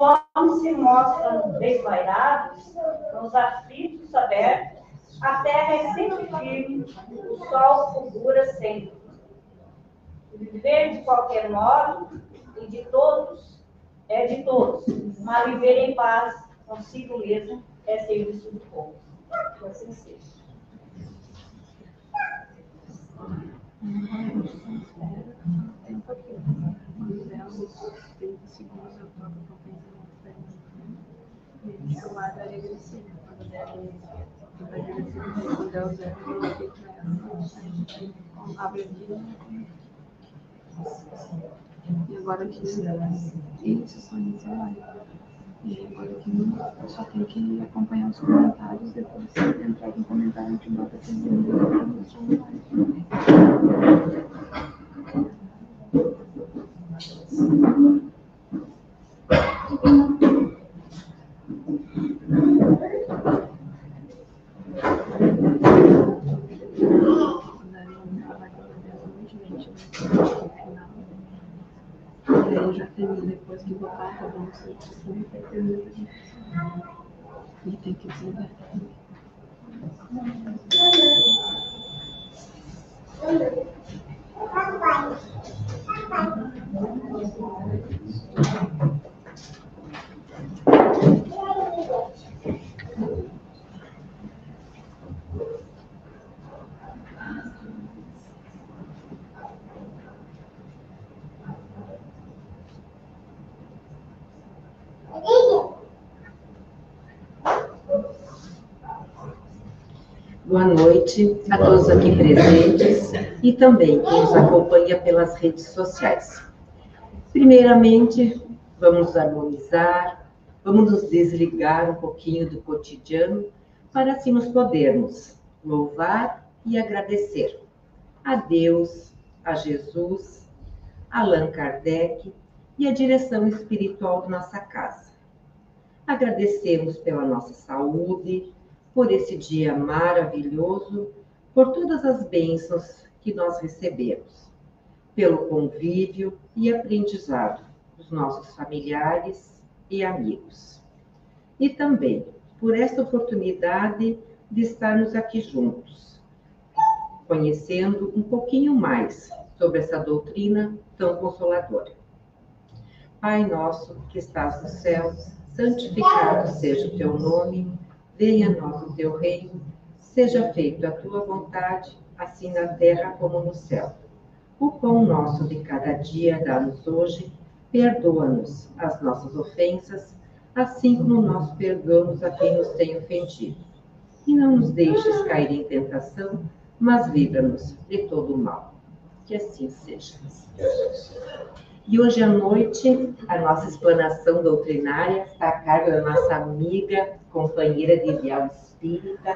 homens se mostram desvairados, nos aflitos abertos, a terra é sempre firme, o sol fulgura sempre. Viver de qualquer modo e de todos é de todos, mas viver em paz consigo mesmo é serviço do povo. Que assim seja. E agora aqui, isso só inicial. E agora aqui só tem que acompanhar os comentários, depois se entrar em comentário, a gente bota e aí já termina, depois que botar a balança de cima, vai terminar de e tem que desligar também. Boa noite a todos aqui presentes e também quem nos acompanha pelas redes sociais. Primeiramente, vamos nos harmonizar, vamos nos desligar um pouquinho do cotidiano para assim nos podermos louvar e agradecer a Deus, a Jesus, a Allan Kardec e a direção espiritual de nossa casa. Agradecemos pela nossa saúde, por esse dia maravilhoso, por todas as bênçãos que nós recebemos, pelo convívio e aprendizado dos nossos familiares e amigos. E também por esta oportunidade de estarmos aqui juntos, conhecendo um pouquinho mais sobre essa doutrina tão consoladora. Pai nosso que estás nos céus, santificado seja o teu nome, venha a nós o teu reino, seja feita a tua vontade, assim na terra como no céu. O pão nosso de cada dia dá-nos hoje, perdoa-nos as nossas ofensas, assim como nós perdoamos a quem nos tem ofendido. E não nos deixes cair em tentação, mas livra-nos de todo o mal. Que assim seja. E hoje à noite, a nossa explanação doutrinária está a cargo da nossa amiga, companheira de Ideal Espírita,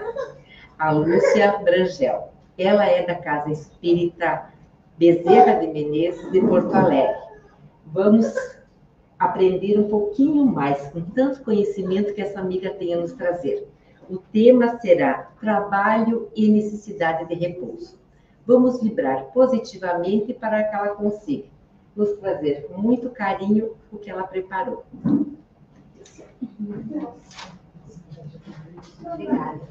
a Lúcia Brangel. Ela é da Casa Espírita Bezerra de Menezes, de Porto Alegre. Vamos aprender um pouquinho mais, com tanto conhecimento que essa amiga tem a nos trazer. O tema será trabalho e necessidade de repouso. Vamos vibrar positivamente para que ela consiga nos trazer com muito carinho o que ela preparou. Obrigada.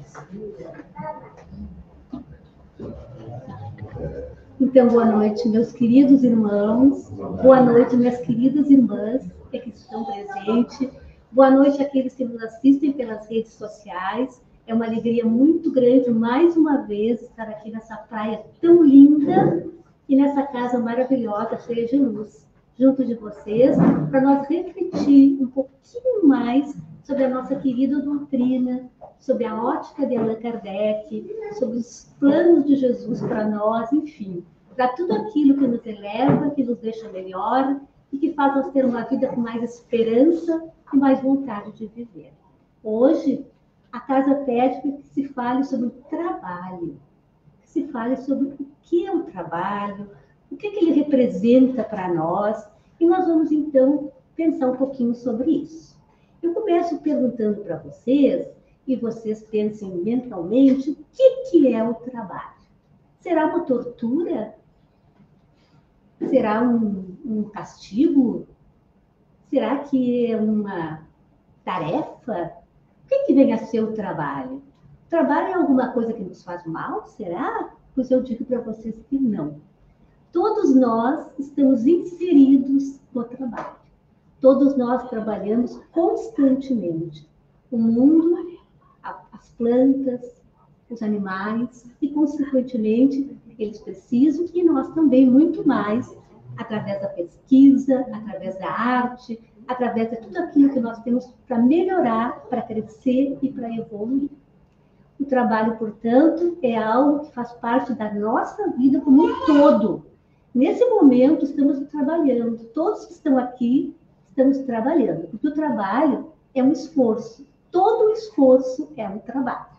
Então, boa noite, meus queridos irmãos. Boa noite, minhas queridas irmãs que aqui estão presentes. Boa noite àqueles que nos assistem pelas redes sociais. É uma alegria muito grande, mais uma vez, estar aqui nessa praia tão linda e nessa casa maravilhosa, cheia de luz, junto de vocês, para nós refletir um pouquinho mais sobre a nossa querida doutrina, sobre a ótica de Allan Kardec, sobre os planos de Jesus para nós, enfim, para tudo aquilo que nos eleva, que nos deixa melhor e que faz nós ter uma vida com mais esperança e mais vontade de viver. Hoje, a casa pede que se fale sobre o trabalho, que se fale sobre o que é o trabalho, o que ele representa para nós, e nós vamos, então, pensar um pouquinho sobre isso. Eu começo perguntando para vocês, e vocês pensem mentalmente, o que é o trabalho? Será uma tortura? Será um castigo? será que é uma tarefa? O que vem a ser o trabalho? O trabalho é alguma coisa que nos faz mal, será? Pois eu digo para vocês que não. Todos nós estamos inseridos no trabalho. Todos nós trabalhamos constantemente. O mundo, as plantas, os animais, e, consequentemente, eles precisam, e nós também, muito mais, através da pesquisa, através da arte, através de tudo aquilo que nós temos para melhorar, para crescer e para evoluir. O trabalho, portanto, é algo que faz parte da nossa vida como um todo. Nesse momento, estamos trabalhando. Todos que estão aqui, estamos trabalhando. Porque o trabalho é um esforço. Todo esforço é um trabalho.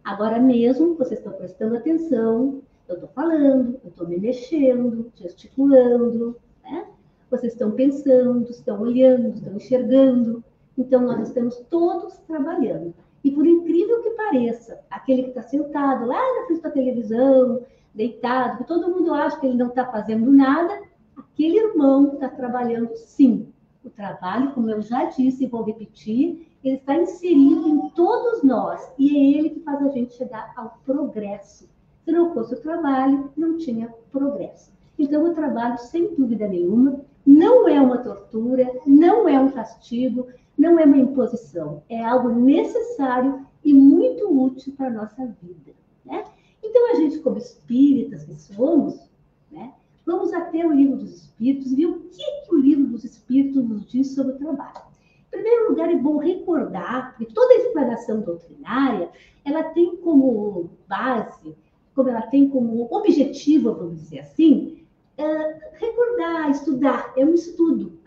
Agora mesmo, vocês estão prestando atenção, eu estou falando, eu estou me mexendo, gesticulando, né? Vocês estão pensando, estão olhando, estão enxergando. Então, nós estamos todos trabalhando. E por incrível que pareça, aquele que está sentado lá na frente da televisão, deitado, que todo mundo acha que ele não está fazendo nada, aquele irmão está trabalhando sim. O trabalho, como eu já disse e vou repetir, ele está inserido em todos nós. E é ele que faz a gente chegar ao progresso. Se não fosse o trabalho, não tinha progresso. Então, o trabalho, sem dúvida nenhuma, não é uma tortura, não é um castigo, não é uma imposição. É algo necessário e muito útil para a nossa vida, né? Então, a gente, como espíritas que somos, né, vamos até o Livro dos Espíritos e ver o que o Livro dos Espíritos nos diz sobre o trabalho. Em primeiro lugar, é bom recordar que toda a explanação doutrinária, ela tem como base, como ela tem como objetivo, vamos dizer assim, recordar, estudar, é um estudo.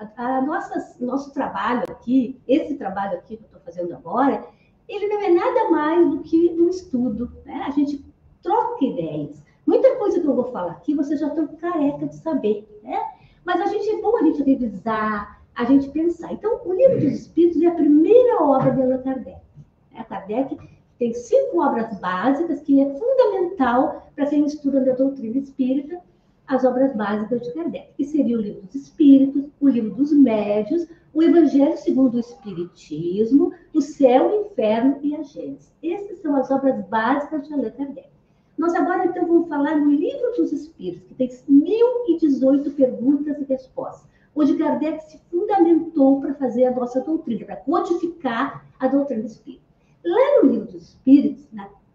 Nosso trabalho aqui, esse trabalho aqui que eu estou fazendo agora, ele não é nada mais do que um estudo, né? A gente troca ideias. Muita coisa que eu vou falar aqui, vocês já estão careca de saber, né? Mas é bom a gente revisar, a gente pensar. Então, o Livro dos Espíritos é a primeira obra de Allan Kardec. Kardec tem 5 obras básicas que é fundamental para quem estuda a doutrina espírita, as obras básicas de Kardec, que seria o Livro dos Espíritos, o Livro dos Médiuns, o Evangelho segundo o Espiritismo, o Céu, o Inferno e a Gênesis. Essas são as obras básicas de Allan Kardec. Nós agora, então, vamos falar no Livro dos Espíritos, que tem 1018 perguntas e respostas, onde Kardec se fundamentou para fazer a nossa doutrina, para codificar a doutrina espírita. Lá no Livro dos Espíritos,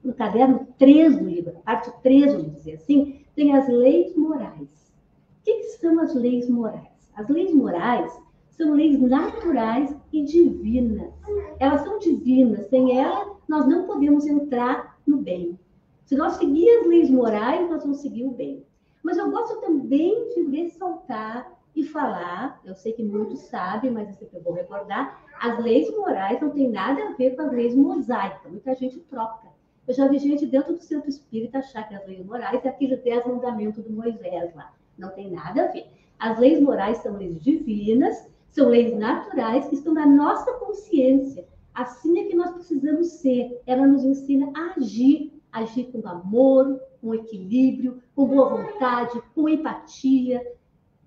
no caderno 3 do livro, parte 3, vamos dizer assim, tem as leis morais. O que são as leis morais? As leis morais são leis naturais e divinas. Elas são divinas, sem elas nós não podemos entrar no bem. Se nós seguir as leis morais, nós vamos seguir o bem. Mas eu gosto também de ressaltar e falar, eu sei que muitos sabem, mas eu sempre vou recordar, as leis morais não têm nada a ver com as leis mosaicas. Muita gente troca. Eu já vi gente dentro do centro espírita achar que as leis morais é aquele 10 mandamentos do Moisés lá. Não tem nada a ver. As leis morais são leis divinas, são leis naturais que estão na nossa consciência. Assim é que nós precisamos ser. Ela nos ensina a agir com amor, com equilíbrio, com boa vontade, com empatia,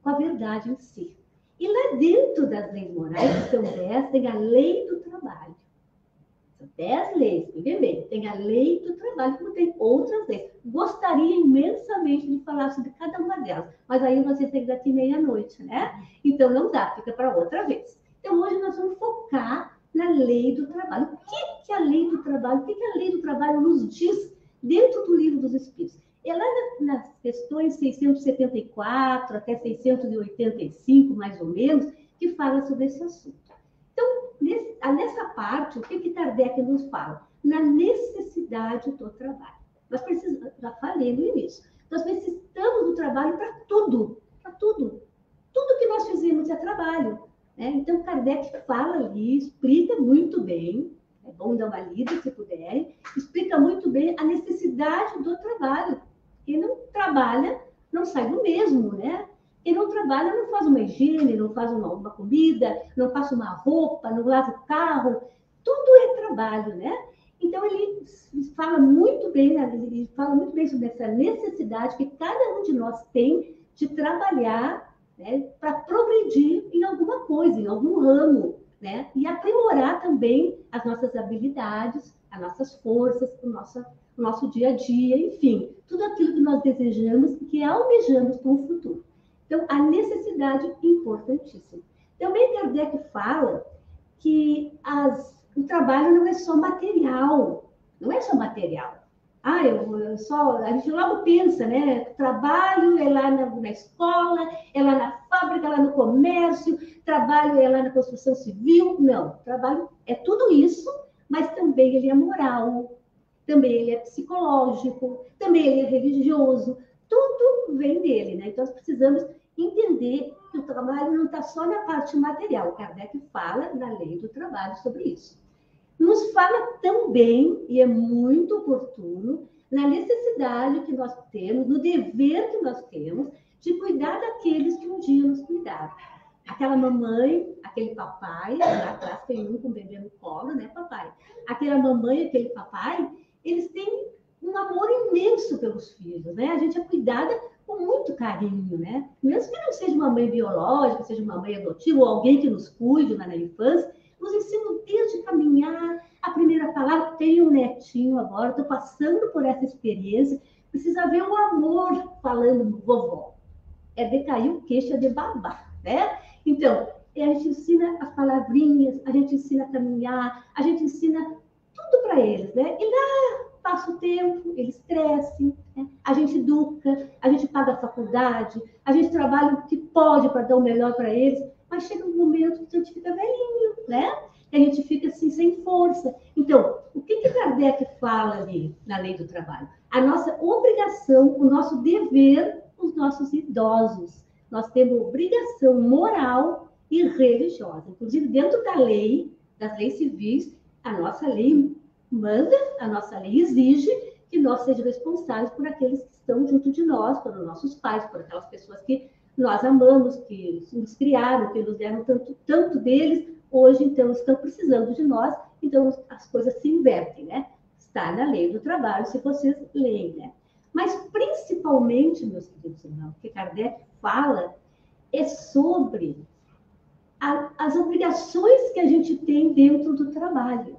com a verdade em si. E lá dentro das leis morais, que são 10, tem a lei do trabalho. São 10 leis, bem, tem a lei do trabalho, como tem outras leis. Gostaria imensamente de falar sobre cada uma delas, mas aí você tem daqui meia-noite, né? Então não dá, fica para outra vez. Então hoje nós vamos focar na lei do trabalho. O que é a lei do trabalho? O que a lei do trabalho nos diz dentro do Livro dos Espíritos? É lá nas questões 674 até 685, mais ou menos, que fala sobre esse assunto. Então, nessa parte, o que Kardec nos fala? Na necessidade do trabalho. Nós precisamos, já falei no início, nós precisamos do trabalho para tudo, para tudo. Tudo que nós fizemos é trabalho, né? Então, Kardec fala ali, explica muito bem, é bom dar uma lida se puderem, explica muito bem a necessidade do trabalho. Quem não trabalha, não sai do mesmo, né? Quem não trabalha, não faz uma higiene, não faz uma comida, não passa uma roupa, não lava o carro. Tudo é trabalho, né? Então, ele fala muito bem sobre essa necessidade que cada um de nós tem de trabalhar né, para progredir em alguma coisa, em algum ramo, né, e aprimorar também as nossas habilidades, as nossas forças, o nosso dia a dia, enfim, tudo aquilo que nós desejamos e que almejamos para o futuro. Então, a necessidade importantíssima. Também Kardec fala que o trabalho não é só material, não é só material. A gente logo pensa, né? Trabalho é lá na escola, é lá na fábrica, é lá no comércio, trabalho é lá na construção civil. Não, trabalho é tudo isso, mas também ele é moral, também ele é psicológico, também ele é religioso, tudo vem dele, né? Então, nós precisamos entender que o trabalho não está só na parte material. Kardec fala na lei do trabalho sobre isso. Nos fala também, e é muito oportuno, na necessidade que nós temos, no dever que nós temos, de cuidar daqueles que um dia nos cuidaram. Aquela mamãe, aquele papai, lá atrás tem um com o bebê no colo, né, papai? Aquela mamãe e aquele papai, eles têm um amor imenso pelos filhos, né? A gente é cuidada com muito carinho, né? Mesmo que não seja uma mãe biológica, seja uma mãe adotiva, ou alguém que nos cuide na infância, nos ensinam desde caminhar, a primeira palavra. Tenho um netinho agora, estou passando por essa experiência, precisa ver o amor falando vovó. É de cair o queixo, é de babar, né? Então, a gente ensina as palavrinhas, a gente ensina a caminhar, a gente ensina tudo para eles, né? E lá passa o tempo, eles crescem, né? A gente educa, a gente paga a faculdade, a gente trabalha o que pode para dar o melhor para eles, mas chega um momento que a gente fica velhinho, né? E a gente fica assim, sem força. Então, o que Kardec fala ali na lei do trabalho? A nossa obrigação, o nosso dever, os nossos idosos. Nós temos obrigação moral e religiosa. Inclusive, dentro da lei, das leis civis, a nossa lei manda, a nossa lei exige que nós sejamos responsáveis por aqueles que estão junto de nós, pelos nossos pais, por aquelas pessoas que nós amamos, que nos criaram, que nos deram tanto deles, hoje, então, estão precisando de nós, então as coisas se invertem, né? Está na lei do trabalho, se vocês leem, né? Mas, principalmente, meus queridos irmãos, o que Kardec fala é sobre as obrigações que a gente tem dentro do trabalho.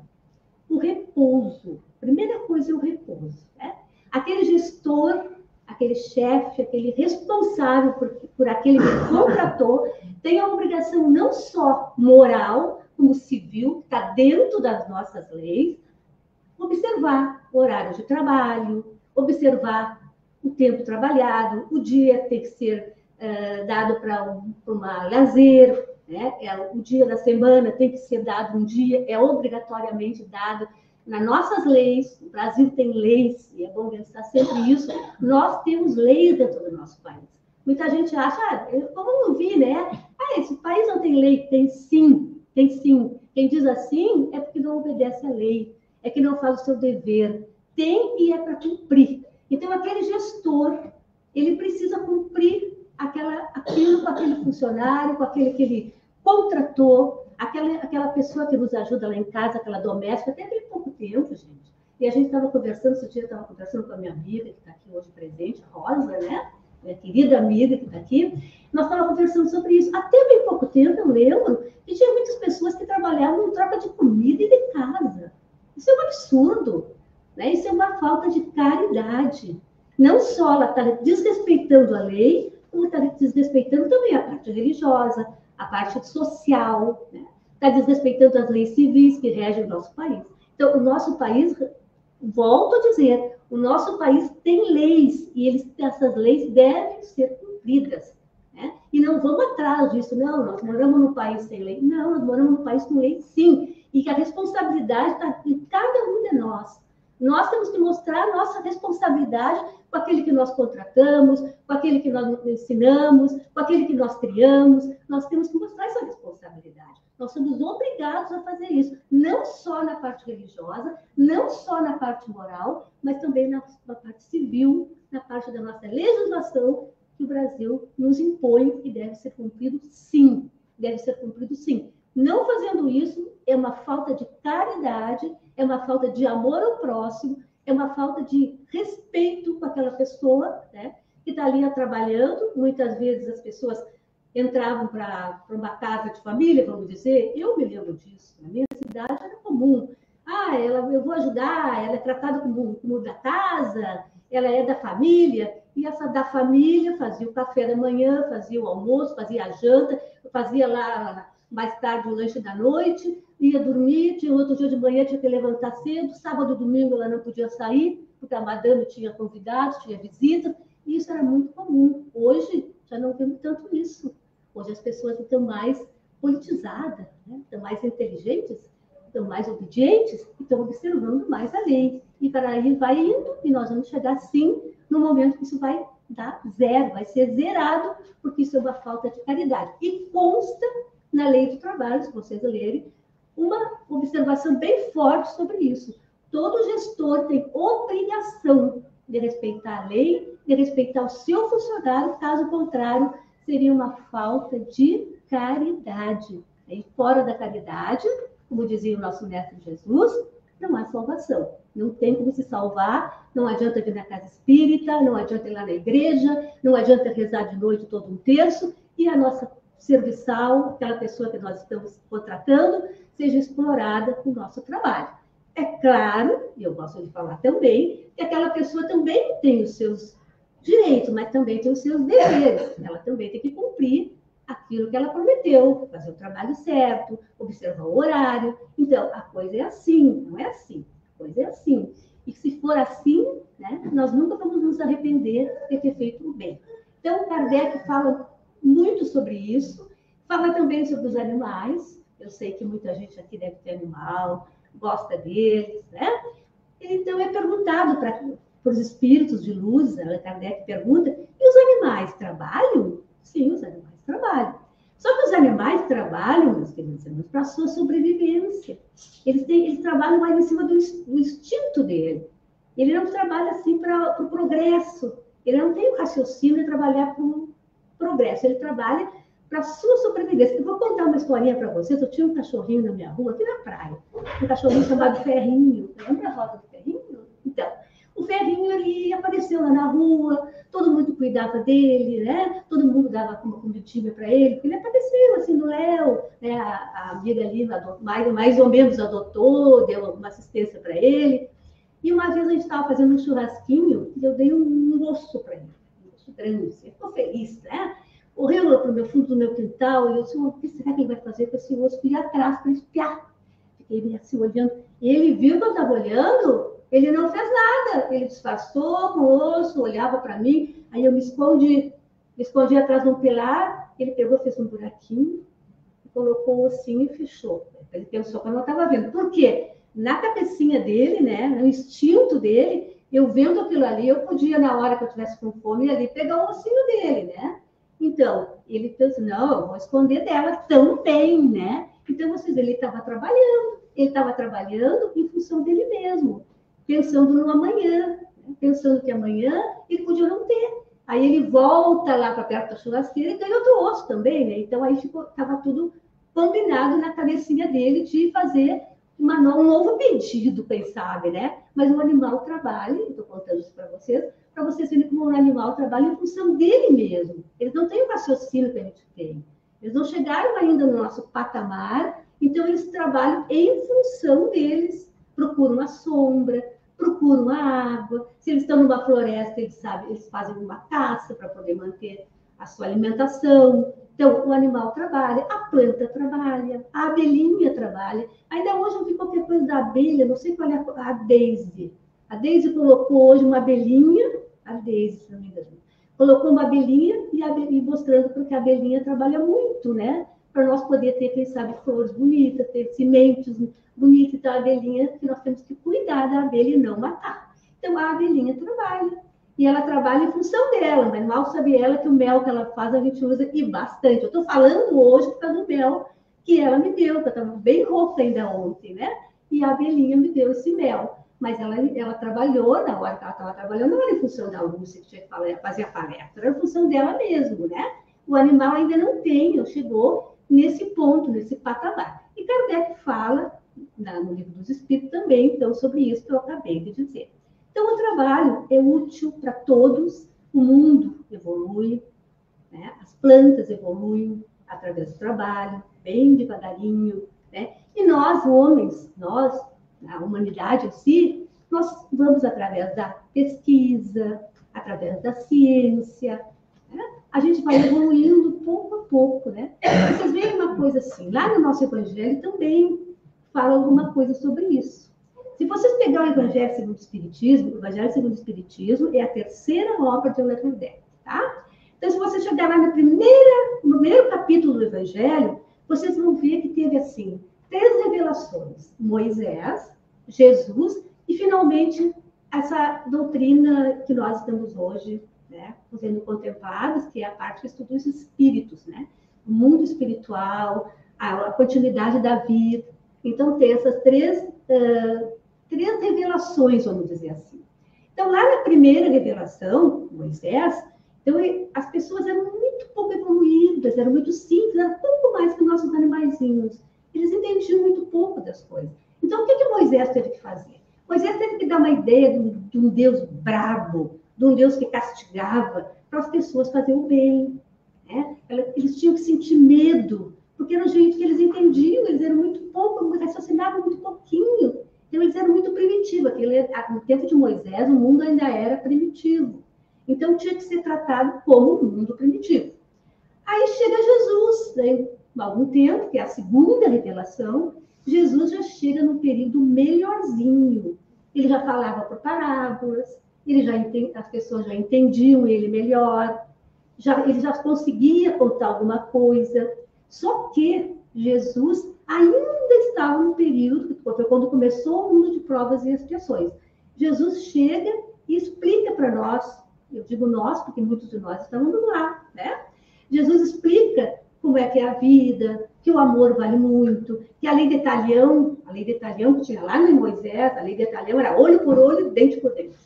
O repouso. Primeira coisa é o repouso, né? Aquele gestor, aquele chefe, aquele responsável por aquele que contratou, tem a obrigação não só moral, como civil, que está dentro das nossas leis, observar o horário de trabalho, observar o tempo trabalhado, o dia tem que ser dado para uma lazer, né? O dia da semana tem que ser dado um dia, é obrigatoriamente dado nas nossas leis. O Brasil tem leis, e é bom pensar sempre isso, nós temos leis dentro do nosso país. Muita gente acha, como eu não vi, né? Esse país não tem lei. Tem sim, tem sim. Quem diz assim é porque não obedece à lei, é que não faz o seu dever. Tem e é para cumprir. Então, aquele gestor, ele precisa cumprir aquilo com aquele funcionário, com aquele que ele contratou, aquela pessoa que nos ajuda lá em casa, aquela doméstica, até bem pouco tempo, gente. E a gente estava conversando, esse dia eu estava conversando com a minha amiga, que está aqui hoje presente, Rosa, né? Minha querida amiga que está aqui. Nós estávamos conversando sobre isso. Até bem pouco tempo, eu lembro, que tinha muitas pessoas que trabalhavam em troca de comida e de casa. Isso é um absurdo, né? Isso é uma falta de caridade. Não só ela está desrespeitando a lei, como está desrespeitando também a parte religiosa, a parte social, né? Está desrespeitando as leis civis que regem o nosso país. Então, o nosso país, volto a dizer, o nosso país tem leis, e essas leis devem ser cumpridas, né? E não vamos atrás disso, não, nós moramos num país sem lei. Não, nós moramos num país com lei, sim, e que a responsabilidade está em cada um de nós. Nós temos que mostrar a nossa responsabilidade com aquele que nós contratamos, com aquele que nós ensinamos, com aquele que nós criamos. Nós temos que mostrar essa responsabilidade. Nós somos obrigados a fazer isso, não só na parte religiosa, não só na parte moral, mas também na parte civil, na parte da nossa legislação, que o Brasil nos impõe e deve ser cumprido, sim. Deve ser cumprido, sim. Não fazendo isso é uma falta de caridade, é uma falta de amor ao próximo, é uma falta de respeito com aquela pessoa, né, que está ali trabalhando. Muitas vezes as pessoas entravam para uma casa de família, vamos dizer, eu me lembro disso, na minha cidade era comum. Eu vou ajudar, ela é tratada como da casa, ela é da família, e essa da família fazia o café da manhã, fazia o almoço, fazia a janta, fazia lá mais tarde o lanche da noite, ia dormir, tinha outro dia de manhã, tinha que levantar cedo, sábado, domingo ela não podia sair, porque a madame tinha convidados, tinha visitas, e isso era muito comum. Hoje, já não temos tanto isso. Hoje as pessoas estão mais politizadas, né? Estão mais inteligentes, estão mais obedientes, estão observando mais a lei. E para aí vai indo, e nós vamos chegar, sim, no momento que isso vai dar zero, vai ser zerado, porque isso é uma falta de caridade. E consta na lei do trabalho, se vocês lerem, uma observação bem forte sobre isso. Todo gestor tem obrigação de respeitar a lei, de respeitar o seu funcionário, caso contrário, seria uma falta de caridade. E fora da caridade, como dizia o nosso mestre Jesus, não há salvação. Não tem como se salvar, não adianta vir na casa espírita, não adianta ir lá na igreja, não adianta rezar de noite todo um terço, e a nossa serviçal, aquela pessoa que nós estamos contratando, seja explorada com o nosso trabalho. É claro, e eu gosto de falar também, que aquela pessoa também tem os seus direitos, mas também tem os seus deveres. Ela também tem que cumprir aquilo que ela prometeu, fazer o trabalho certo, observar o horário. Então, a coisa é assim, não é assim. A coisa é assim. E se for assim, né, nós nunca vamos nos arrepender de ter feito o bem. Então, Kardec fala muito sobre isso, fala também sobre os animais. Eu sei que muita gente aqui deve ter animal, gosta deles, né? Então, é perguntado para os espíritos de luz, Kardec pergunta, e os animais trabalham? Sim, os animais trabalham. Só que os animais trabalham, meus queridos irmãos, para a sua sobrevivência. Eles trabalham mais em cima do instinto dele. Ele não trabalha assim para o progresso. Ele não tem o raciocínio de trabalhar para o progresso. Ele trabalha para a sua sobrevivência. Eu vou contar uma historinha para vocês. Eu tinha um cachorrinho na minha rua, aqui na praia. Um cachorrinho chamado Ferrinho. Lembra a roda do Ferrinho? Então, o Ferrinho, ele apareceu lá na rua, todo mundo cuidava dele, né? Todo mundo dava uma comidinha para ele, porque ele apareceu assim no Léo, né? A amiga ali, mais ou menos adotou, deu alguma assistência para ele. E uma vez a gente estava fazendo um churrasquinho e eu dei um osso para ele, um osso grande, ele ficou feliz, né? Correu para o fundo do meu quintal e eu disse, o que será que ele vai fazer com esse osso? Fui atrás para espiar. Fiquei assim olhando. E ele viu que eu estava olhando, ele não fez nada. Ele disfarçou com o osso, olhava para mim, aí eu me escondi atrás de um pilar, ele pegou, fez um buraquinho, colocou o ossinho e fechou. Ele pensou que eu não estava vendo. Por quê? Na cabecinha dele, né, no instinto dele, eu vendo aquilo ali, eu podia, na hora que eu estivesse com fome, ali pegar o ossinho dele, né? Então, ele pensou, não, eu vou esconder dela também, né? Então, vocês veem, ele estava trabalhando em função dele mesmo, pensando no amanhã, né? Pensando que amanhã ele podia não ter. Aí ele volta lá para perto da churrasqueira e ganha outro osso também, né? Então, aí estava tudo combinado na cabecinha dele de fazer um novo pedido, quem sabe, né? Mas o animal trabalha, estou contando isso para vocês verem como um animal trabalha em função dele mesmo. Eles não têm o raciocínio que a gente tem. Eles não chegaram ainda no nosso patamar, então eles trabalham em função deles. Procuram a sombra, procuram a água. Se eles estão numa floresta, eles fazem uma caça para poder manter a sua alimentação. Então, o animal trabalha, a planta trabalha, a abelhinha trabalha. Ainda hoje eu vi qualquer coisa da abelha, não sei qual é a Daisy. A Daisy colocou hoje uma abelhinha, a Daisy, se não me engano, colocou uma abelhinha e mostrando porque a abelhinha trabalha muito, né? Para nós poder ter, quem sabe, flores bonitas, ter sementes bonitas. Então, a abelhinha, que nós temos que cuidar da abelha e não matar. Então, a abelhinha trabalha. E ela trabalha em função dela, mas mal sabe ela que o mel que ela faz a gente usa e bastante. Eu estou falando hoje por causa do mel que ela me deu, que eu estava bem rouca ainda ontem, né? E a abelhinha me deu esse mel. Mas ela trabalhou, na hora que ela estava trabalhando, não era em função da Lúcia que tinha que fazer a palestra, era em função dela mesmo, né? O animal ainda não chegou nesse ponto, nesse patamar. E Kardec fala, no Livro dos Espíritos também, então, sobre isso que eu acabei de dizer. Então, o trabalho é útil para todos, o mundo evolui, né? As plantas evoluem através do trabalho, bem devagarinho, né? E nós, homens, nós, a humanidade em si, nós vamos através da pesquisa, através da ciência, né? A gente vai evoluindo pouco a pouco, né? Vocês veem uma coisa assim, lá no nosso Evangelho também fala alguma coisa sobre isso. Se vocês pegarem o Evangelho segundo o Espiritismo, o Evangelho segundo o Espiritismo é a terceira obra de Allan Kardec, tá? Então, se você chegar lá no primeiro capítulo do Evangelho, vocês vão ver que teve, assim, 3 revelações. Moisés, Jesus e, finalmente, essa doutrina que nós estamos hoje, né, sendo contemplados, que é a parte que estuda os espíritos, né? O mundo espiritual, a continuidade da vida. Então, tem essas 3 revelações, vamos dizer assim. Então, lá na primeira revelação, Moisés, então, as pessoas eram muito pouco evoluídas, eram muito simples, eram pouco mais que nossos animaizinhos. Eles entendiam muito pouco das coisas. Então, o que Moisés teve que fazer? Moisés teve que dar uma ideia de um Deus brabo, de um Deus que castigava, para as pessoas fazerem o bem, né? Eles tinham que sentir medo, porque era o jeito que eles entendiam, eles eram muito pouco, raciocinavam muito pouquinho. Então, eles eram muito primitivos. No tempo de Moisés, o mundo ainda era primitivo. Então, tinha que ser tratado como um mundo primitivo. Aí chega Jesus, né? Há algum tempo, que é a segunda revelação, Jesus já chega num período melhorzinho. Ele já falava por parábolas, as pessoas já entendiam ele melhor, ele já conseguia contar alguma coisa. Só que Jesus ainda estava num período, que foi quando começou o mundo de provas e expiações. Jesus chega e explica para nós, eu digo nós, porque muitos de nós estamos lá, né? Jesus explica como é que é a vida, que o amor vale muito, que a lei de Talião que tinha lá no Moisés, a lei de Talião era olho por olho, dente por dente.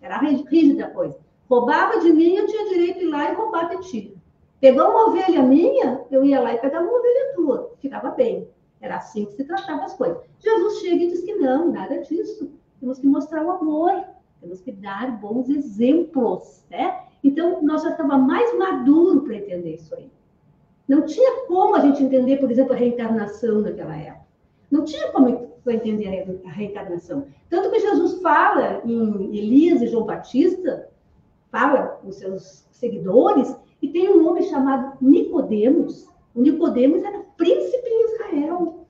Era rígida a coisa. Roubava de mim, eu tinha direito de ir lá e roubar de ti. Pegou uma ovelha minha, eu ia lá e pegava uma ovelha tua. Ficava bem. Era assim que se tratava as coisas. Jesus chega e diz que não, nada disso. Temos que mostrar o amor. Temos que dar bons exemplos, né? Então, nós já estávamos mais maduros para entender isso aí. Não tinha como a gente entender, por exemplo, a reencarnação naquela época. Não tinha como entender a reencarnação. Tanto que Jesus fala em Elias e João Batista, fala com seus seguidores, e tem um homem chamado Nicodemos. O Nicodemos era príncipe em Israel.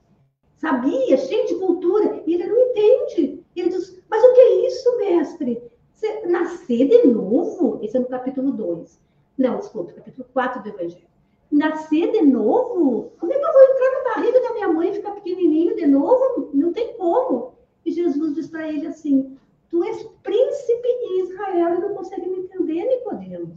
Sabia, cheio de cultura, e ele não entende. Ele diz, mas o que é isso, mestre? Você nascer de novo? Esse é no capítulo 2. Não, desculpa, capítulo 4 do Evangelho. Nascer de novo? Como é que eu vou entrar na barriga da minha mãe e ficar pequenininho de novo? Não tem como. E Jesus diz para ele assim, tu és príncipe em Israel e não consegue me entender, Nicodemos.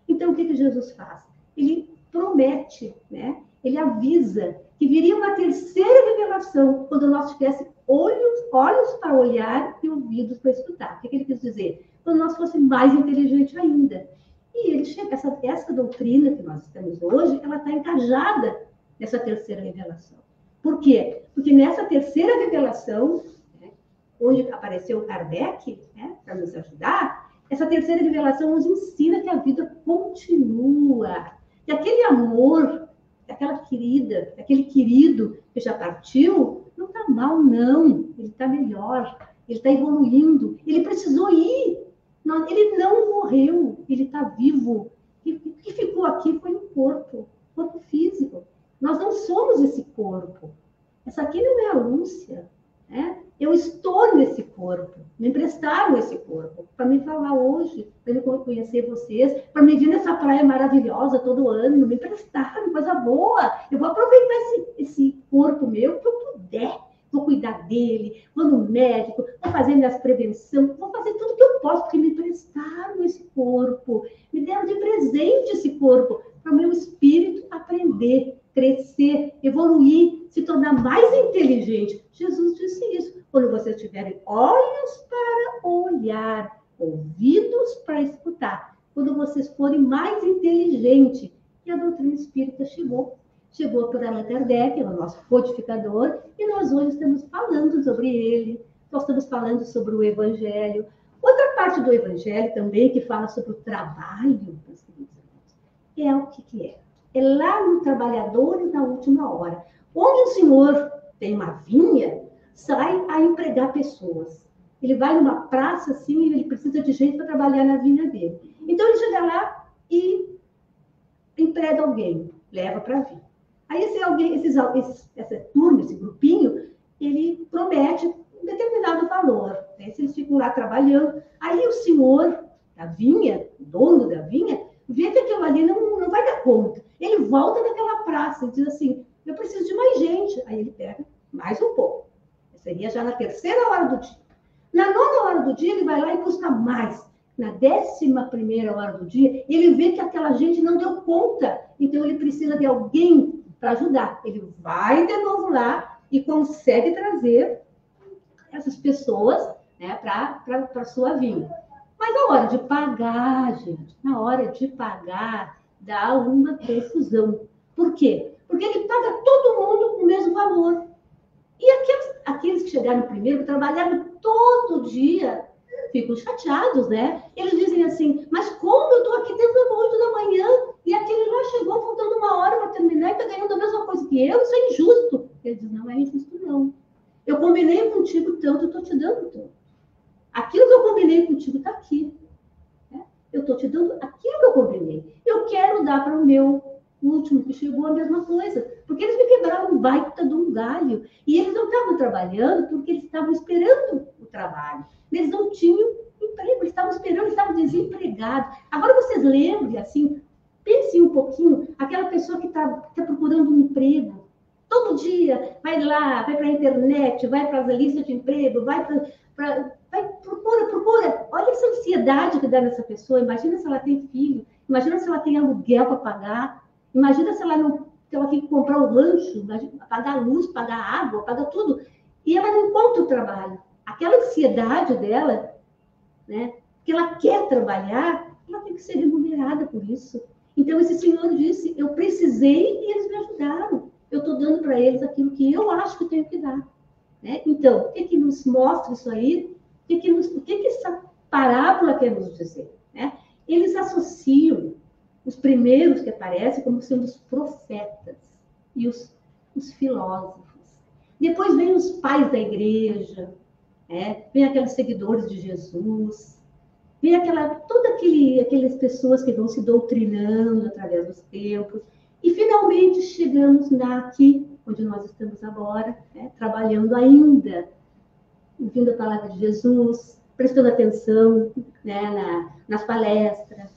Então, o que Jesus faz? Ele promete, né? Ele avisa que viria uma terceira revelação quando nós tivéssemos olhos para olhar e ouvidos para escutar. O que ele quis dizer? Quando nós fossemos mais inteligentes ainda. E ele chega, essa doutrina que nós temos hoje, ela está encajada nessa terceira revelação. Por quê? Porque nessa terceira revelação, né, onde apareceu Kardec, né, para nos ajudar, essa terceira revelação nos ensina que a vida continua. E aquele amor, aquele querido que já partiu, não está mal, não. Ele está melhor, ele está evoluindo. Ele precisou ir. Não, ele não morreu, ele está vivo. E o que ficou aqui foi um corpo físico. Nós não somos esse corpo. Essa aqui não é a Lúcia, né? Eu estou nesse corpo. Me emprestaram esse corpo para me falar hoje, para me conhecer vocês, para me vir nessa praia maravilhosa todo ano. Me emprestaram, coisa boa. Eu vou aproveitar esse corpo meu que eu puder. Vou cuidar dele, vou no médico, vou fazer minhas prevenções, vou fazer tudo que eu posso, porque me emprestaram esse corpo, me deram de presente esse corpo, para o meu espírito aprender, crescer, evoluir, se tornar mais inteligente. Jesus disse isso. Quando vocês tiverem olhos para olhar, ouvidos para escutar, quando vocês forem mais inteligentes. E a doutrina espírita chegou por Allan Kardec, é o nosso codificador, e nós hoje estamos falando sobre ele, nós estamos falando sobre o Evangelho. Outra parte do Evangelho também, que fala sobre o trabalho, meus queridos amigos, é o que é. É lá no Trabalhadores da Última Hora. Onde o senhor tem uma vinha, sai a empregar pessoas. Ele vai numa praça, assim, e ele precisa de gente para trabalhar na vinha dele. Então, ele chega lá e emprega alguém, leva para a vinha. Aí, essa turma, esse grupinho, ele promete um determinado valor. Né? Se eles ficam lá trabalhando, aí o senhor da vinha, o dono da vinha, vê que aquilo ali não vai dar conta. Ele volta naquela praça e diz assim, eu preciso de mais gente. Aí ele pega mais um pouco. Seria já na terceira hora do dia. Na nona hora do dia, ele vai lá e busca mais. Na 11ª hora do dia, ele vê que aquela gente não deu conta. Então, ele precisa de alguém para ajudar. Ele vai de novo lá e consegue trazer essas pessoas, né, para a sua vinha. Mas na hora de pagar, gente, na hora de pagar, dá uma confusão. Por quê? Porque ele paga todo mundo o mesmo valor. E aqueles que chegaram primeiro, que trabalharam todo dia, ficam chateados, né? Eles dizem assim, mas como eu estou aqui desde as 8 da manhã e aquele lá chegou faltando 1 hora para terminar e está ganhando a mesma coisa que eu, isso é injusto. Ele diz, não é injusto, não. Eu combinei contigo tanto, eu estou te dando tanto. Aquilo que eu combinei contigo está aqui. Né? Eu estou te dando aquilo que eu combinei. Eu quero dar para o meu último que chegou a mesma coisa. Porque eles me quebraram um baita de um galho. E eles não estavam trabalhando porque eles estavam esperando o trabalho. Eles não tinham emprego, eles estavam esperando, eles estavam desempregados. Agora vocês lembrem, assim, pensem um pouquinho, aquela pessoa que está procurando um emprego. Todo dia vai lá, vai para a internet, vai para as listas de emprego, procura. Olha essa ansiedade que dá nessa pessoa. Imagina se ela tem filho, imagina se ela tem aluguel para pagar, imagina se ela tem que comprar um lanche, pagar luz, pagar água, pagar tudo. E ela não encontra o trabalho. Aquela ansiedade dela, né, que ela quer trabalhar, ela tem que ser remunerada por isso. Então, esse senhor disse, eu precisei e eles me ajudaram. Eu estou dando para eles aquilo que eu acho que tenho que dar. Né? Então, o que nos mostra isso aí? O que essa parábola quer nos dizer? Né? Eles associam os primeiros que aparecem como sendo os profetas e os filósofos. Depois vem os pais da igreja, né? Vem aqueles seguidores de Jesus, vem todas aquelas pessoas que vão se doutrinando através dos tempos, e finalmente chegamos aqui, onde nós estamos agora, né? Trabalhando ainda, ouvindo a palavra de Jesus, prestando atenção, né? nas palestras,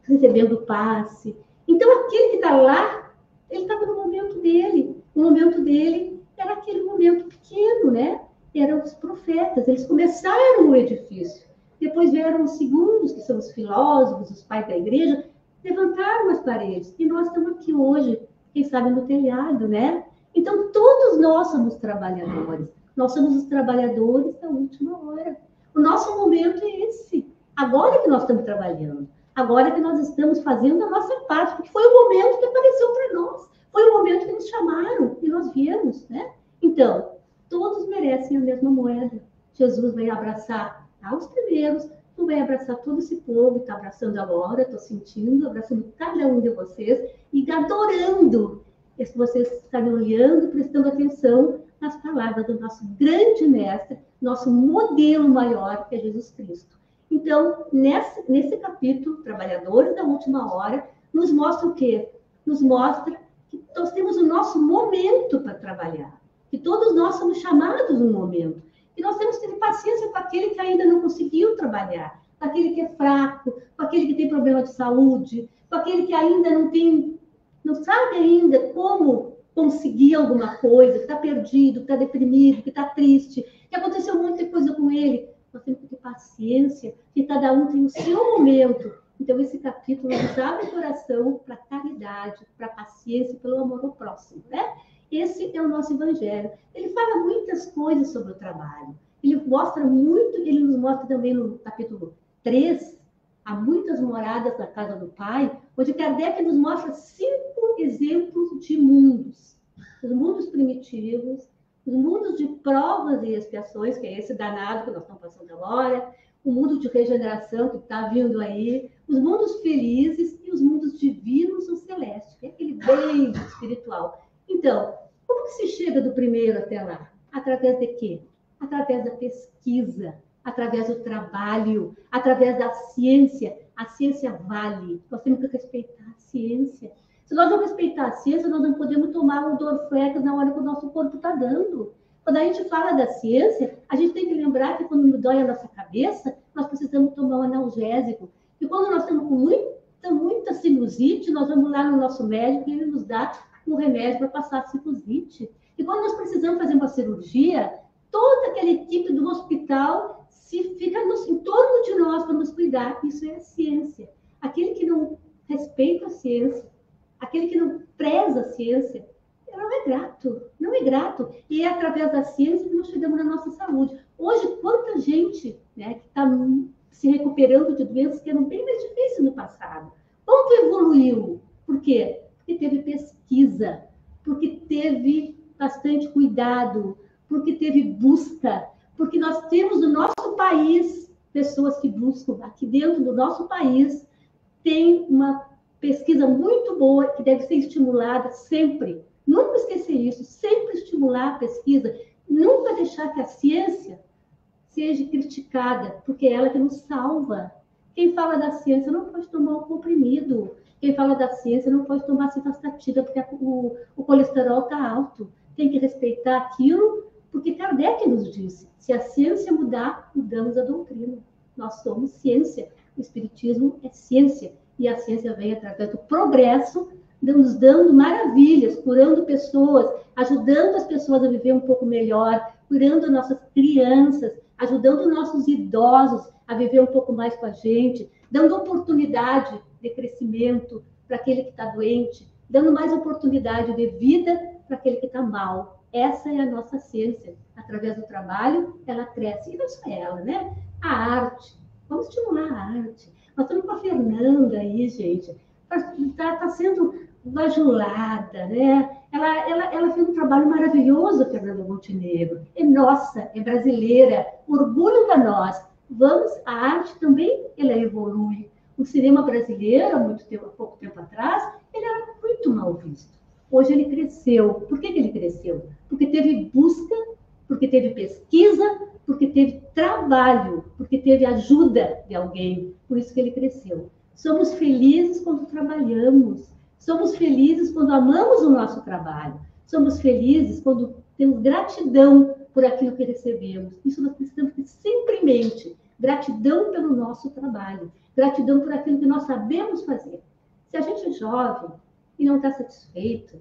recebendo o passe. Então, aquele que está lá, ele estava no momento dele. O momento dele era aquele momento pequeno, né? Eram os profetas. Eles começaram o edifício. Depois vieram os segundos, que são os filósofos, os pais da igreja, levantaram as paredes. E nós estamos aqui hoje, quem sabe no telhado, né? Então, todos nós somos trabalhadores. Nós somos os trabalhadores da última hora. O nosso momento é esse. Agora que nós estamos trabalhando. Agora que nós estamos fazendo a nossa parte, porque foi o momento que apareceu para nós. Foi o momento que nos chamaram e nós viemos, né? Então, todos merecem a mesma moeda. Jesus vai abraçar aos primeiros, não vai abraçar todo esse povo, está abraçando agora, estou sentindo, abraçando cada um de vocês e adorando se vocês estarem olhando, prestando atenção nas palavras do nosso grande mestre, nosso modelo maior, que é Jesus Cristo. Então, nesse capítulo, Trabalhadores da Última Hora, nos mostra o quê? Nos mostra que nós temos o nosso momento para trabalhar, que todos nós somos chamados no momento, que nós temos que ter paciência com aquele que ainda não conseguiu trabalhar, com aquele que é fraco, com aquele que tem problema de saúde, com aquele que ainda não sabe ainda como conseguir alguma coisa, que está perdido, que está deprimido, que está triste, que aconteceu muita coisa com ele. Nós temos que ter paciência, que cada um tem o seu momento. Então, esse capítulo nos abre o coração para a caridade, para a paciência, pelo amor ao próximo, né? Esse é o nosso evangelho. Ele fala muitas coisas sobre o trabalho. Ele nos mostra também no capítulo 3, há muitas moradas na casa do Pai, onde Kardec nos mostra 5 exemplos de mundos. Os mundos primitivos, os mundos de provas e expiações, que é esse danado que nós estamos passando agora, o mundo de regeneração que está vindo aí, os mundos felizes e e os mundos divinos ou celestes, que é aquele bem espiritual. Então, como que se chega do primeiro até lá? Através de quê? Através da pesquisa, através do trabalho, através da ciência. A ciência vale. Nós temos que respeitar a ciência. Se nós não respeitar a ciência, nós não podemos tomar um Dorflex na hora que o nosso corpo está dando. Quando a gente fala da ciência, a gente tem que lembrar que quando dói a nossa cabeça, nós precisamos tomar um analgésico. E quando nós estamos com muita sinusite, nós vamos lá no nosso médico e ele nos dá um remédio para passar a sinusite. E quando nós precisamos fazer uma cirurgia, toda aquela equipe do hospital se fica em torno de nós para nos cuidar. Isso é a ciência. Aquele que não respeita a ciência, aquele que não preza a ciência, não é grato, não é grato. E é através da ciência que nós chegamos na nossa saúde. Hoje, quanta gente, né, que está se recuperando de doenças que eram bem mais difíceis no passado. Quanto evoluiu? Por quê? Porque teve pesquisa, porque teve bastante cuidado, porque teve busca, porque nós temos no nosso país pessoas que buscam. Aqui dentro do nosso país tem uma pesquisa muito boa que deve ser estimulada sempre. Nunca esquecer isso, sempre estimular a pesquisa, nunca deixar que a ciência seja criticada, porque é ela que nos salva. Quem fala da ciência não pode tomar o comprimido. Quem fala da ciência não pode tomar civastatina, porque o colesterol está alto. Tem que respeitar aquilo, porque Kardec nos disse, se a ciência mudar, mudamos a doutrina. Nós somos ciência. O espiritismo é ciência. E a ciência vem através do progresso, nos dando maravilhas, curando pessoas, ajudando as pessoas a viver um pouco melhor, curando nossas crianças, ajudando nossos idosos a viver um pouco mais com a gente, dando oportunidade de crescimento para aquele que está doente, dando mais oportunidade de vida para aquele que está mal. Essa é a nossa ciência. Através do trabalho, ela cresce. E não só ela, né? A arte. Vamos estimular a arte. Nós estamos com a Fernanda aí, gente. Está sendo bajulada, né? Ela fez um trabalho maravilhoso, Fernanda Montenegro. É nossa, é brasileira, orgulho para nós. Vamos, a arte também, ela evolui. O cinema brasileiro, há pouco tempo atrás, ele era muito mal visto. Hoje ele cresceu. Por que ele cresceu? Porque teve busca, porque teve pesquisa, porque teve trabalho, porque teve ajuda de alguém. Por isso que ele cresceu. Somos felizes quando trabalhamos. Somos felizes quando amamos o nosso trabalho. Somos felizes quando temos gratidão por aquilo que recebemos. Isso nós precisamos ter sempre em mente. Gratidão pelo nosso trabalho. Gratidão por aquilo que nós sabemos fazer. Se a gente é jovem e não está satisfeito,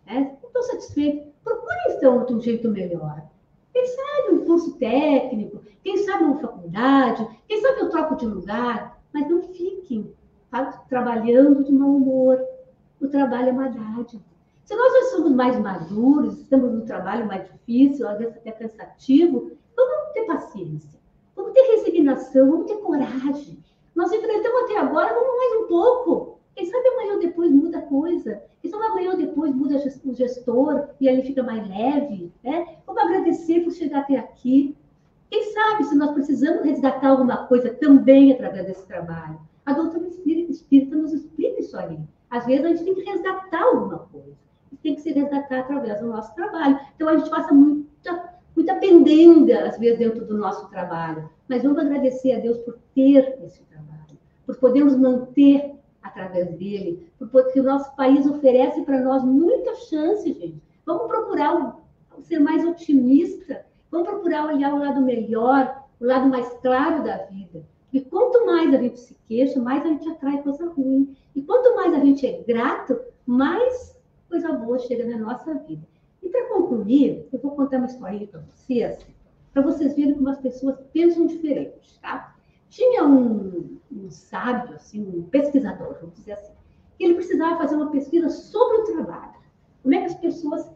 né? Não estou satisfeito, procure então um jeito melhor. Quem sabe um curso técnico, quem sabe uma faculdade, quem sabe eu troco de lugar, mas não fiquem trabalhando de mau humor. O trabalho é uma dádiva. Se nós já somos mais maduros, estamos num trabalho mais difícil, às vezes até cansativo, vamos ter paciência, vamos ter resignação, vamos ter coragem. Nós enfrentamos até agora, vamos mais um pouco. Quem sabe amanhã ou depois muda a coisa. Quem sabe amanhã ou depois muda o gestor e ele fica mais leve. Né? Vamos agradecer por chegar até aqui. Quem sabe se nós precisamos resgatar alguma coisa também através desse trabalho. A doutrina espírita nos explica isso ali. Às vezes a gente tem que resgatar alguma coisa. Tem que se resgatar através do nosso trabalho. Então a gente passa muita pendenda, às vezes, dentro do nosso trabalho. Mas vamos agradecer a Deus por ter esse trabalho, por podermos manter através dele, porque o nosso país oferece para nós muita chance, gente. Vamos procurar ser mais otimista, vamos procurar olhar o lado melhor, o lado mais claro da vida. E quanto mais a gente se queixa, mais a gente atrai coisa ruim. E quanto mais a gente é grato, mais coisa boa chega na nossa vida. E para concluir, eu vou contar uma historinha para vocês verem como as pessoas pensam diferente, tá? Tinha um sábio, assim, um pesquisador, vamos dizer assim, que ele precisava fazer uma pesquisa sobre o trabalho. Como é que as pessoas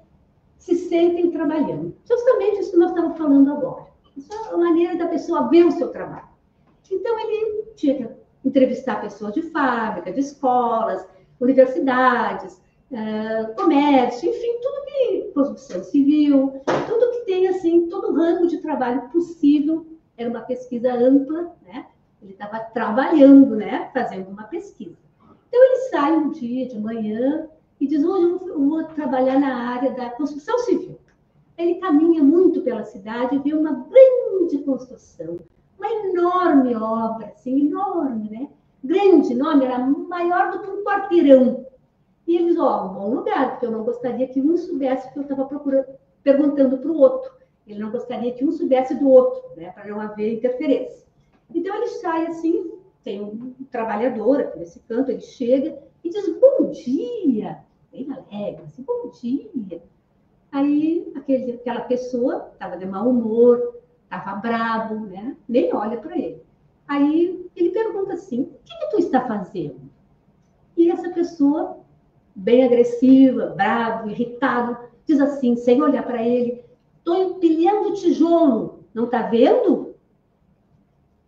se sentem trabalhando. Justamente isso que nós estamos falando agora. Isso é a maneira da pessoa ver o seu trabalho. Então, ele tinha que entrevistar pessoas de fábrica, de escolas, universidades, comércio, enfim, tudo que... produção civil, tudo que tem, assim, todo ramo de trabalho possível. Era uma pesquisa ampla, né? Ele estava trabalhando, né? Fazendo uma pesquisa. Então, ele sai um dia de manhã e diz, hoje eu vou trabalhar na área da construção civil. Ele caminha muito pela cidade e vê uma grande construção, uma enorme obra, assim, enorme, né? Grande, enorme, era maior do que um quarteirão. E ele diz, ó, um bom lugar, porque eu não gostaria que um soubesse que eu estava perguntando para o outro. Ele não gostaria que um soubesse do outro, né? Para não haver interferência. Então, ele sai assim, tem um trabalhador aqui nesse canto, ele chega e diz, bom dia, bem alegre, assim, bom dia. Aí, aquela pessoa estava de mau humor, estava bravo, né? Nem olha para ele. Aí, ele pergunta assim, o que tu está fazendo? E essa pessoa, bem agressiva, bravo, irritado, diz assim, sem olhar para ele, estou empilhando tijolo, não está vendo?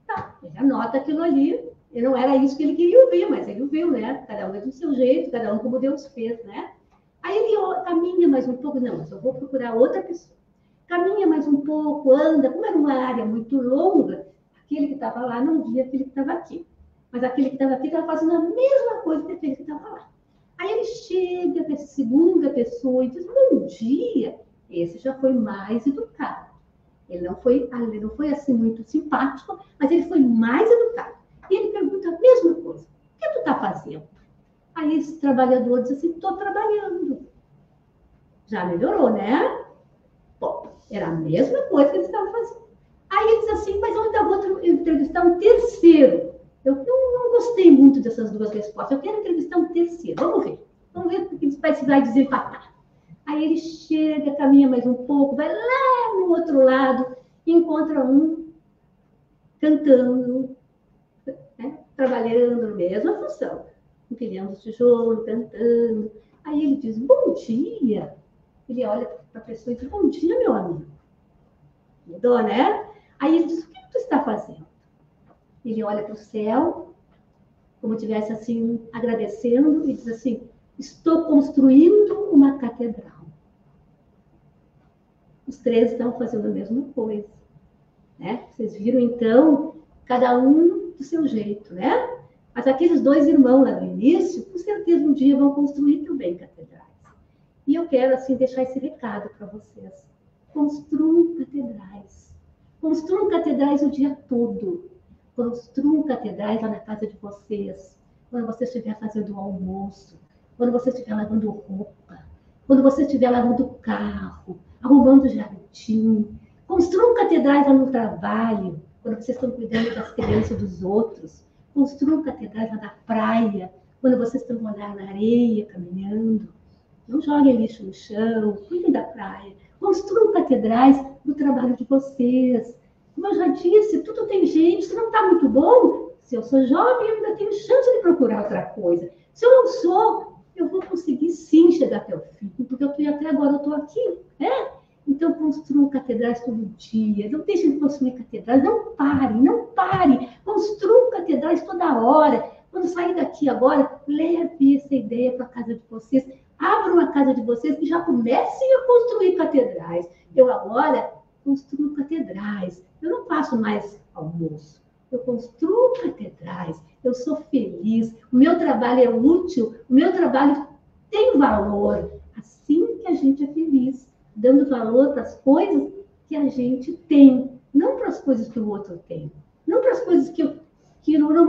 Tá, ele anota aquilo ali, e não era isso que ele queria ouvir, mas ele ouviu, né? Cada um é do seu jeito, cada um como Deus fez, né? Aí ele caminha mais um pouco, não, mas eu vou procurar outra pessoa. Caminha mais um pouco, anda, como era uma área muito longa, aquele que estava lá não via aquele que estava aqui. Mas aquele que estava aqui estava fazendo a mesma coisa que aquele que estava lá. Aí ele chega para essa segunda pessoa e diz, bom dia. Esse já foi mais educado. Ele não foi assim muito simpático, mas ele foi mais educado. E ele pergunta a mesma coisa. O que tu está fazendo? Aí esse trabalhador diz assim, estou trabalhando. Já melhorou, né? Bom, era a mesma coisa que eles estavam fazendo. Aí ele diz assim, mas eu ainda vou entrevistar um terceiro. Eu não gostei muito dessas duas respostas. Eu quero entrevistar um terceiro. Vamos ver. Vamos ver porque se vai desempatar. Aí ele chega, caminha mais um pouco, vai lá no outro lado e encontra um cantando, né? Trabalhando na mesma função. Empilhando tijolo, cantando. Aí ele diz, bom dia. Ele olha para a pessoa e diz, bom dia, meu amigo. Mudou, né? Aí ele diz, o que tu está fazendo? Ele olha para o céu, como tivesse assim, agradecendo, e diz assim, estou construindo uma catedral. Os três estão fazendo a mesma coisa, né? Vocês viram, então, cada um do seu jeito, né? Mas aqueles dois irmãos lá no início, com certeza um dia vão construir também catedrais. E eu quero, assim, deixar esse recado para vocês. Construam catedrais. Construam catedrais o dia todo. Construam catedrais lá na casa de vocês. Quando você estiver fazendo o almoço. Quando você estiver lavando roupa. Quando você estiver lavando o carro. Arrumando o jardim. Construam catedrais lá no trabalho. Quando vocês estão cuidando das crianças dos outros. Construam catedrais lá na praia. Quando vocês estão molhando na areia, caminhando. Não joguem lixo no chão, cuidem da praia. Construam catedrais no trabalho de vocês. Como eu já disse, tudo tem jeito. Se não está muito bom, se eu sou jovem, eu ainda tenho chance de procurar outra coisa. Se eu não sou, eu vou conseguir sim chegar até o fim, porque até agora eu estou aqui, né? Então, construam catedrais todo dia. Não deixem de construir catedrais. Não parem. Construam catedrais toda hora. Quando sair daqui agora, leve essa ideia para a casa de vocês. Abram a casa de vocês e já comecem a construir catedrais. Eu agora construo catedrais. Eu não faço mais almoço. Eu construo catedrais. Eu sou feliz. O meu trabalho é útil. O meu trabalho tem valor. Assim que a gente é feliz. Dando valor para as coisas que a gente tem. Não para as coisas que o outro tem. Não para as coisas que eu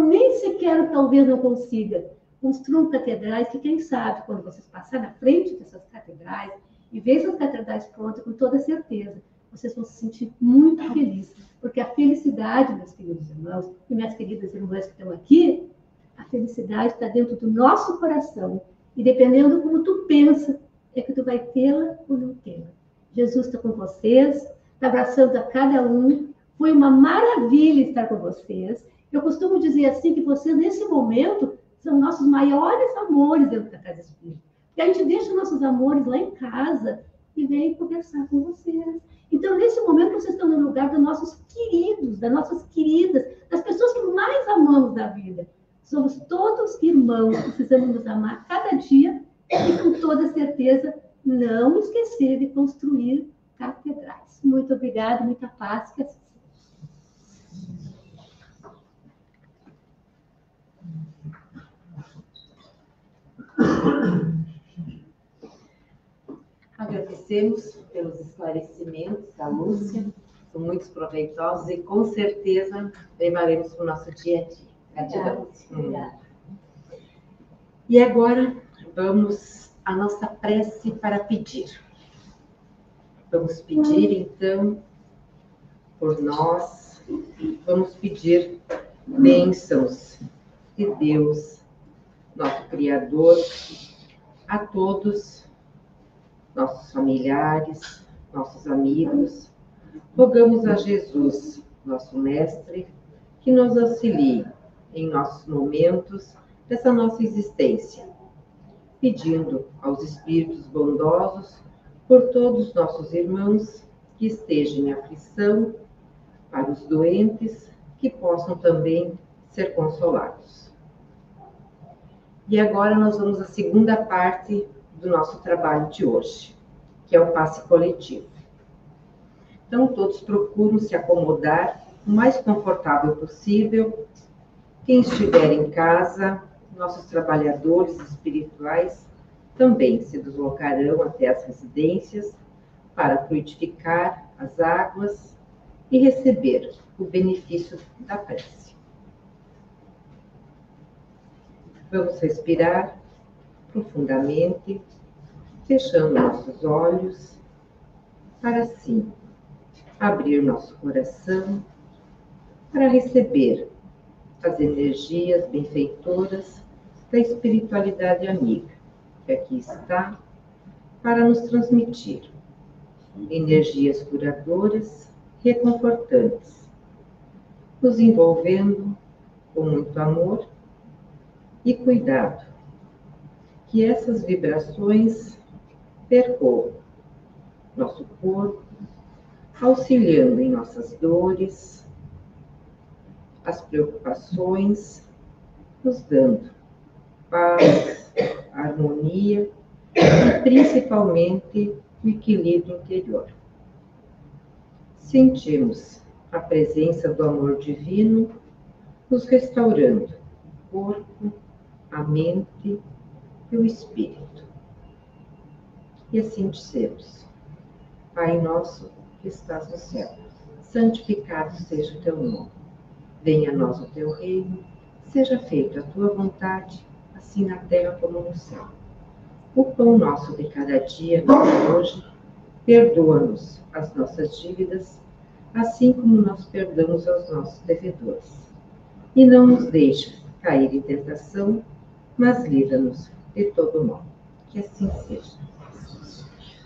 nem sequer talvez não consiga. Construam catedrais que, quem sabe, quando vocês passarem na frente dessas catedrais e ver essas catedrais prontas, com toda certeza, vocês vão se sentir muito felizes. Porque a felicidade, meus queridos irmãos e minhas queridas irmãs que estão aqui, a felicidade está dentro do nosso coração. E dependendo como tu pensa, é que tu vai tê-la ou não tê-la. Jesus está com vocês, está abraçando a cada um. Foi uma maravilha estar com vocês. Eu costumo dizer assim que vocês, nesse momento, são nossos maiores amores dentro da Casa Espírita. E a gente deixa nossos amores lá em casa e vem conversar com vocês. Então, nesse momento, vocês estão no lugar dos nossos queridos, das nossas queridas, das pessoas que mais amamos na vida. Somos todos irmãos, precisamos nos amar cada dia e, com toda certeza, não esquecer de construir catedrais. Muito obrigada, muita paz. Que assim seja. Agradecemos pelos esclarecimentos da Lúcia, são muito proveitosos e com certeza levaremos para o nosso dia a dia. Gratidão. E agora vamos à nossa prece para pedir. Vamos pedir então por nós, vamos pedir bênçãos de Deus, nosso Criador, a todos nossos familiares, nossos amigos. Rogamos a Jesus, nosso Mestre, que nos auxilie em nossos momentos dessa nossa existência, pedindo aos Espíritos bondosos por todos os nossos irmãos que estejam em aflição, para os doentes que possam também ser consolados. E agora nós vamos à segunda parte do nosso trabalho de hoje, que é o passe coletivo. Então, todos procuram se acomodar o mais confortável possível. Quem estiver em casa, nossos trabalhadores espirituais também se deslocarão até as residências para fluidificar as águas e receber o benefício da prece. Vamos respirar profundamente, fechando nossos olhos, para assim abrir nosso coração para receber as energias benfeitoras da espiritualidade amiga, que aqui está para nos transmitir energias curadoras, reconfortantes, nos envolvendo com muito amor e cuidado, que essas vibrações percorram nosso corpo, auxiliando em nossas dores, as preocupações, nos dando paz, harmonia e principalmente o equilíbrio interior. Sentimos a presença do amor divino nos restaurando o corpo, a mente e o espírito. E assim dizemos: Pai nosso que estás no céu, santificado seja o teu nome. Venha a nós o teu reino, seja feita a tua vontade, assim na terra como no céu. O pão nosso de cada dia nos dá hoje, perdoa-nos as nossas dívidas, assim como nós perdoamos aos nossos devedores. E não nos deixes cair em tentação, mas livra-nos de todo mal. Que assim seja.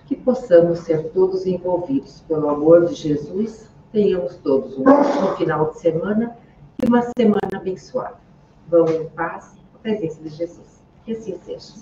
Que possamos ser todos envolvidos pelo amor de Jesus, tenhamos todos um ótimo final de semana e uma semana abençoada. Vão em paz, a presença de Jesus. Que assim seja.